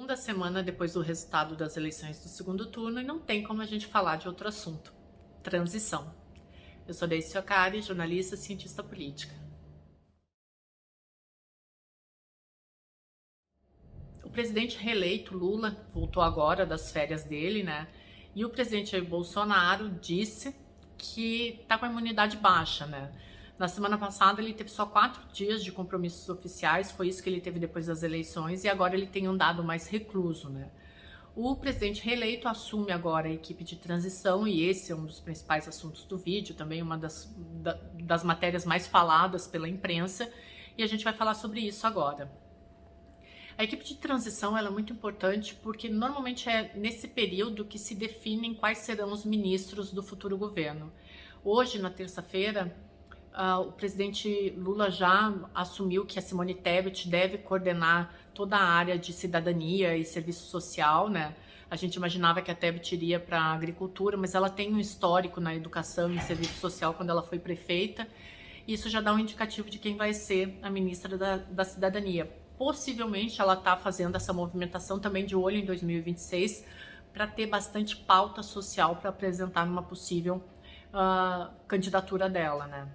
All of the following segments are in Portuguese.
Segunda semana depois do resultado das eleições do segundo turno e não tem como a gente falar de outro assunto: transição. Eu sou Deise Ocari, jornalista e cientista política. O presidente reeleito Lula voltou agora das férias dele, né? E o presidente Jair Bolsonaro disse que tá com a imunidade baixa, né? Na semana passada ele teve só 4 dias de compromissos oficiais, foi isso que ele teve depois das eleições, e agora ele tem andado mais recluso, né? O presidente reeleito assume agora a equipe de transição, e esse é um dos principais assuntos do vídeo, também uma das matérias mais faladas pela imprensa, e a gente vai falar sobre isso agora. A equipe de transição ela é muito importante porque normalmente é nesse período que se definem quais serão os ministros do futuro governo. Hoje, na terça-feira, o presidente Lula já assumiu que a Simone Tebet deve coordenar toda a área de cidadania e serviço social, né? A gente imaginava que a Tebet iria para a agricultura, mas ela tem um histórico na educação e serviço social quando ela foi prefeita. Isso já dá um indicativo de quem vai ser a ministra da cidadania. Possivelmente ela está fazendo essa movimentação também de olho em 2026 para ter bastante pauta social para apresentar numa possível candidatura dela, né?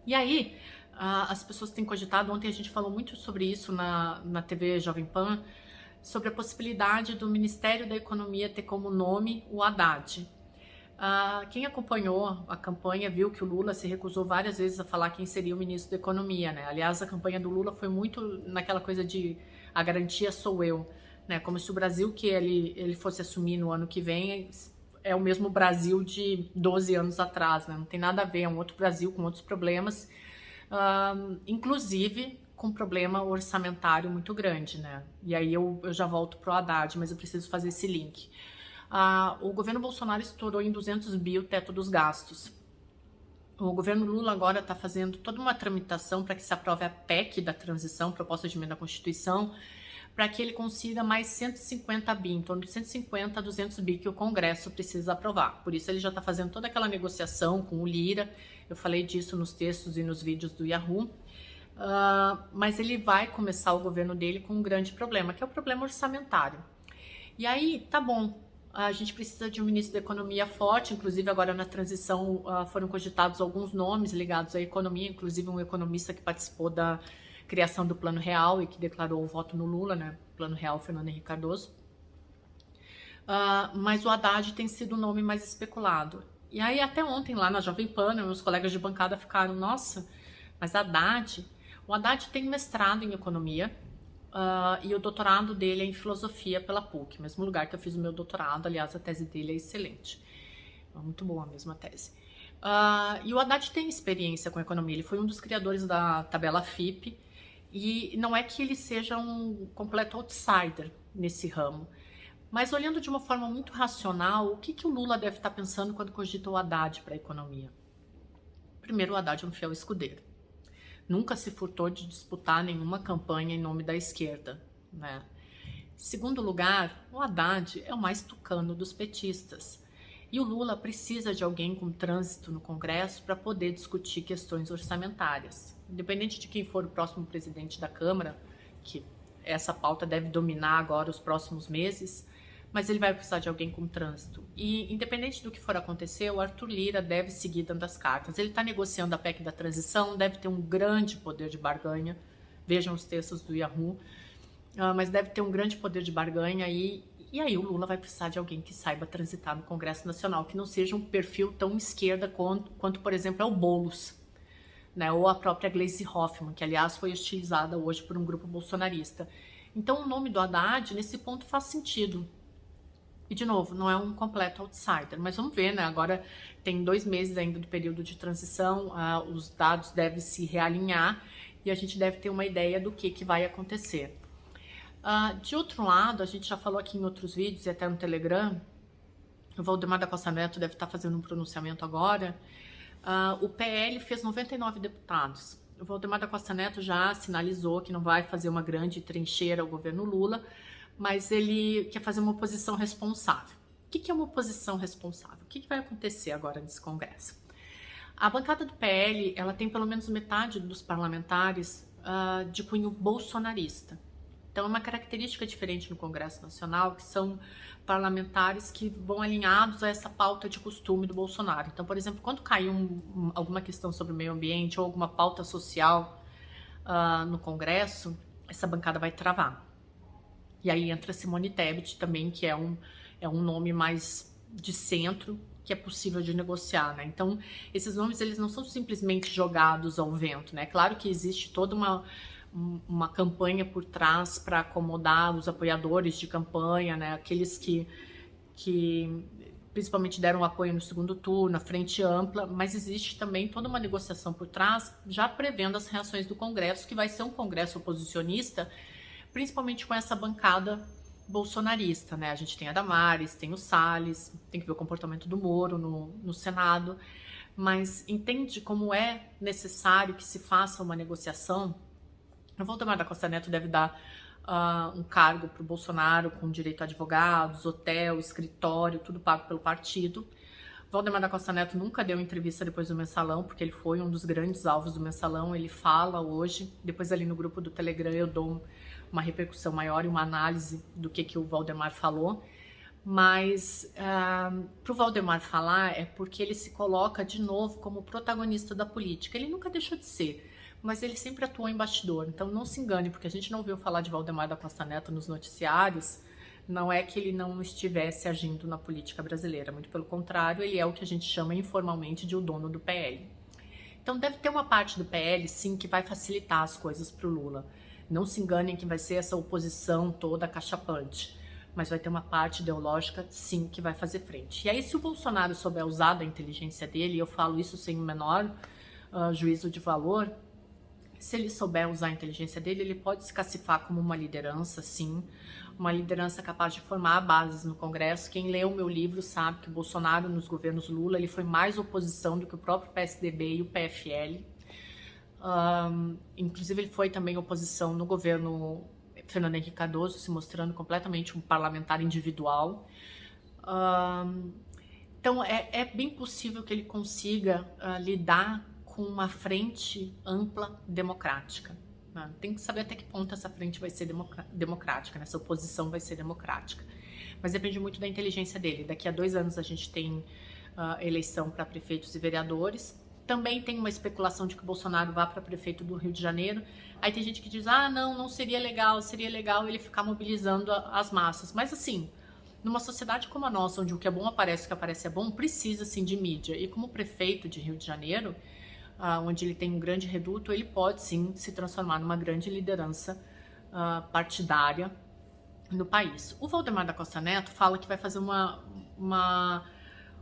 E aí, as pessoas têm cogitado, ontem a gente falou muito sobre isso na TV Jovem Pan, sobre a possibilidade do Ministério da Economia ter como nome o Haddad. Quem acompanhou a campanha viu que o Lula se recusou várias vezes a falar quem seria o ministro da Economia, né? Aliás, a campanha do Lula foi muito naquela coisa de a garantia sou eu, né? Como se o Brasil que ele fosse assumir no ano que vem é o mesmo Brasil de 12 anos atrás, né? Não tem nada a ver, é um outro Brasil com outros problemas, inclusive com problema orçamentário muito grande, né? E aí eu já volto pro Haddad, mas eu preciso fazer esse link. O governo Bolsonaro estourou em 200 bi o teto dos gastos. O governo Lula agora está fazendo toda uma tramitação para que se aprove a PEC da transição, proposta de emenda à Constituição, para que ele consiga mais 150 bi, em torno de 150 a 200 bi que o Congresso precisa aprovar. Por isso ele já está fazendo toda aquela negociação com o Lira, eu falei disso nos textos e nos vídeos do Yahoo, mas ele vai começar o governo dele com um grande problema, que é o problema orçamentário. E aí, tá bom, a gente precisa de um ministro da Economia forte, inclusive agora na transição foram cogitados alguns nomes ligados à economia, inclusive um economista que participou da criação do Plano Real e que declarou o voto no Lula, né? Plano Real, Fernando Henrique Cardoso. Mas o Haddad tem sido o nome mais especulado. E aí até ontem lá na Jovem Pan, meus colegas de bancada ficaram, nossa, mas o Haddad tem mestrado em economia, e o doutorado dele é em filosofia pela PUC, mesmo lugar que eu fiz o meu doutorado. Aliás, a tese dele é excelente, é muito boa mesmo a tese. E o Haddad tem experiência com economia, ele foi um dos criadores da tabela FIPE, e não é que ele seja um completo outsider nesse ramo, mas olhando de uma forma muito racional, o que o Lula deve estar pensando quando cogita o Haddad para a economia? Primeiro, o Haddad é um fiel escudeiro. Nunca se furtou de disputar nenhuma campanha em nome da esquerda, né? Segundo lugar, o Haddad é o mais tucano dos petistas. E o Lula precisa de alguém com trânsito no Congresso para poder discutir questões orçamentárias. Independente de quem for o próximo presidente da Câmara, que essa pauta deve dominar agora os próximos meses, mas ele vai precisar de alguém com trânsito. E independente do que for acontecer, o Arthur Lira deve seguir dando as cartas. Ele está negociando a PEC da transição, deve ter um grande poder de barganha, vejam os textos do Yahoo, mas deve ter um grande poder de barganha e aí o Lula vai precisar de alguém que saiba transitar no Congresso Nacional, que não seja um perfil tão esquerda quanto por exemplo, é o Boulos, né? Ou a própria Gleisi Hoffmann, que aliás foi hostilizada hoje por um grupo bolsonarista. Então o nome do Haddad nesse ponto faz sentido. E de novo, não é um completo outsider, mas vamos ver, né? Agora tem 2 meses ainda do período de transição, os dados devem se realinhar e a gente deve ter uma ideia do que vai acontecer. De outro lado, a gente já falou aqui em outros vídeos e até no Telegram, o Valdemar da Costa Neto deve estar fazendo um pronunciamento agora. O PL fez 99 deputados. O Valdemar da Costa Neto já sinalizou que não vai fazer uma grande trincheira ao governo Lula, mas ele quer fazer uma oposição responsável. O que é uma oposição responsável? O que vai acontecer agora nesse Congresso? A bancada do PL, ela tem pelo menos metade dos parlamentares de cunho bolsonarista. Então, é uma característica diferente no Congresso Nacional, que são parlamentares que vão alinhados a essa pauta de costume do Bolsonaro. Então, por exemplo, quando cai alguma questão sobre o meio ambiente ou alguma pauta social no Congresso, essa bancada vai travar. E aí entra Simone Tebet também, que é um nome mais de centro, que é possível de negociar, né? Então, esses nomes, eles não são simplesmente jogados ao vento, né? Claro que existe toda uma campanha por trás para acomodar os apoiadores de campanha, né? Aqueles que principalmente deram apoio no segundo turno, a frente ampla, mas existe também toda uma negociação por trás, já prevendo as reações do Congresso, que vai ser um Congresso oposicionista, principalmente com essa bancada bolsonarista, né? A gente tem a Damares, tem o Salles, tem que ver o comportamento do Moro no Senado, mas entende como é necessário que se faça uma negociação. O Valdemar da Costa Neto deve dar um cargo para o Bolsonaro com direito a advogados, hotel, escritório, tudo pago pelo partido. Valdemar da Costa Neto nunca deu entrevista depois do Mensalão, porque ele foi um dos grandes alvos do Mensalão. Ele fala hoje, depois ali no grupo do Telegram eu dou uma repercussão maior e uma análise do que o Valdemar falou. Mas para o Valdemar falar é porque ele se coloca de novo como protagonista da política. Ele nunca deixou de ser, mas ele sempre atuou em bastidor. Então não se engane, porque a gente não ouviu falar de Valdemar da Costa Neto nos noticiários, não é que ele não estivesse agindo na política brasileira, muito pelo contrário, ele é o que a gente chama informalmente de o dono do PL. Então deve ter uma parte do PL, sim, que vai facilitar as coisas para o Lula. Não se enganem que vai ser essa oposição toda cachapante, mas vai ter uma parte ideológica, sim, que vai fazer frente. E aí, se o Bolsonaro souber usar da inteligência dele, e eu falo isso sem o menor juízo de valor, se ele souber usar a inteligência dele, ele pode se cacifar como uma liderança, sim, uma liderança capaz de formar bases no Congresso. Quem leu o meu livro sabe que o Bolsonaro, nos governos Lula, ele foi mais oposição do que o próprio PSDB e o PFL. Inclusive, ele foi também oposição no governo Fernando Henrique Cardoso, se mostrando completamente um parlamentar individual. Então, é bem possível que ele consiga lidar com uma frente ampla democrática. Né? Tem que saber até que ponto essa frente vai ser democrática, né? Essa oposição vai ser democrática. Mas depende muito da inteligência dele. Daqui a 2 anos a gente tem eleição para prefeitos e vereadores. Também tem uma especulação de que o Bolsonaro vá para prefeito do Rio de Janeiro. Aí tem gente que diz, não seria legal ele ficar mobilizando as massas. Mas assim, numa sociedade como a nossa, onde o que é bom aparece, o que aparece é bom, precisa sim de mídia. E como prefeito de Rio de Janeiro, onde ele tem um grande reduto, ele pode sim se transformar numa grande liderança partidária no país. O Valdemar da Costa Neto fala que vai fazer uma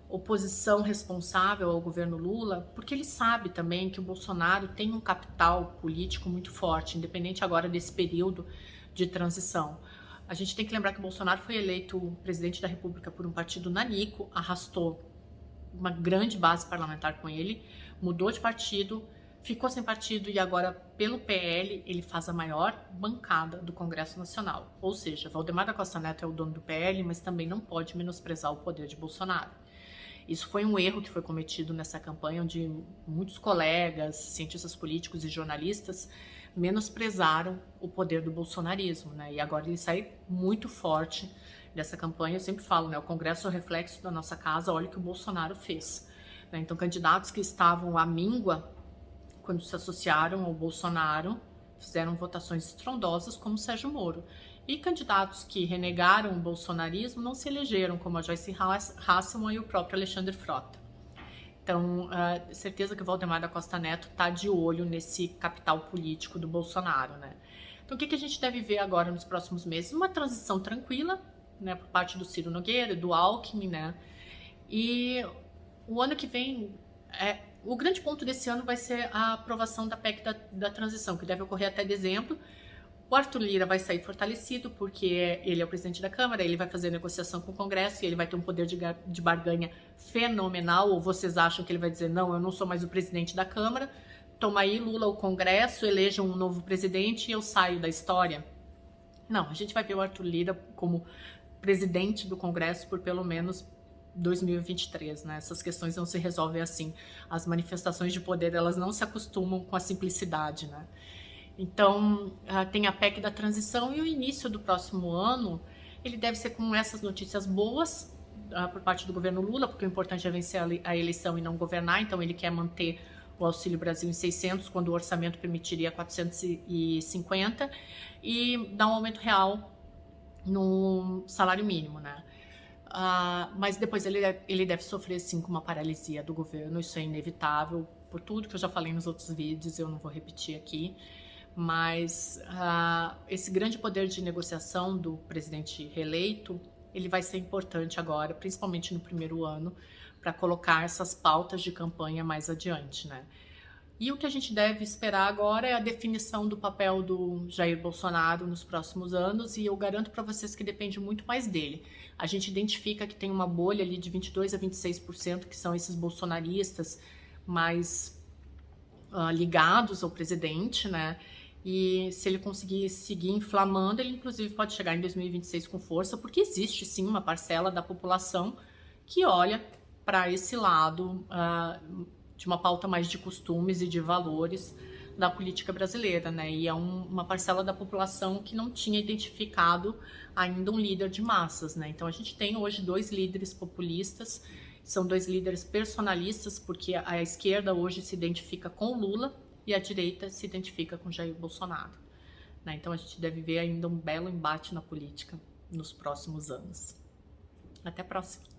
oposição responsável ao governo Lula, porque ele sabe também que o Bolsonaro tem um capital político muito forte, independente agora desse período de transição. A gente tem que lembrar que o Bolsonaro foi eleito presidente da República por um partido nanico, arrastou uma grande base parlamentar com ele, mudou de partido, ficou sem partido e agora, pelo PL, ele faz a maior bancada do Congresso Nacional. Ou seja, Valdemar da Costa Neto é o dono do PL, mas também não pode menosprezar o poder de Bolsonaro. Isso foi um erro que foi cometido nessa campanha, onde muitos colegas, cientistas políticos e jornalistas menosprezaram o poder do bolsonarismo, né? E agora ele sai muito forte dessa campanha. Eu sempre falo, né? O Congresso é o reflexo da nossa casa, olha o que o Bolsonaro fez. Né? Então, candidatos que estavam à míngua, quando se associaram ao Bolsonaro, fizeram votações estrondosas, como Sérgio Moro. E candidatos que renegaram o bolsonarismo não se elegeram, como a Joyce Hasselmann e o próprio Alexandre Frota. Então, certeza que o Valdemar da Costa Neto está de olho nesse capital político do Bolsonaro, né? Então, o que a gente deve ver agora nos próximos meses? Uma transição tranquila, né, por parte do Ciro Nogueira, do Alckmin, né? E o ano que vem, o grande ponto desse ano vai ser a aprovação da PEC da transição, que deve ocorrer até dezembro. O Arthur Lira vai sair fortalecido, porque ele é o presidente da Câmara, ele vai fazer negociação com o Congresso e ele vai ter um poder de barganha fenomenal. Ou vocês acham que ele vai dizer, não, eu não sou mais o presidente da Câmara, toma aí, Lula, o Congresso, elejam um novo presidente e eu saio da história? Não, a gente vai ver o Arthur Lira como presidente do Congresso por pelo menos 2023, né? Essas questões não se resolvem assim. As manifestações de poder, elas não se acostumam com a simplicidade, né? Então, tem a PEC da transição e o início do próximo ano, ele deve ser com essas notícias boas por parte do governo Lula, porque o importante é vencer a eleição e não governar, então ele quer manter o Auxílio Brasil em 600, quando o orçamento permitiria 450, e dar um aumento real no salário mínimo, né? Mas depois ele deve sofrer, sim, com uma paralisia do governo, isso é inevitável, por tudo que eu já falei nos outros vídeos, eu não vou repetir aqui, mas esse grande poder de negociação do presidente reeleito, ele vai ser importante agora, principalmente no primeiro ano, para colocar essas pautas de campanha mais adiante, né? E o que a gente deve esperar agora é a definição do papel do Jair Bolsonaro nos próximos anos, e eu garanto para vocês que depende muito mais dele. A gente identifica que tem uma bolha ali de 22% a 26%, que são esses bolsonaristas mais ligados ao presidente, né? E se ele conseguir seguir inflamando, ele inclusive pode chegar em 2026 com força, porque existe sim uma parcela da população que olha para esse lado de uma pauta mais de costumes e de valores da política brasileira, né? E é uma parcela da população que não tinha identificado ainda um líder de massas, né? Então a gente tem hoje 2 líderes populistas, são 2 líderes personalistas, porque a esquerda hoje se identifica com Lula e a direita se identifica com Jair Bolsonaro, né? Então a gente deve ver ainda um belo embate na política nos próximos anos. Até a próxima!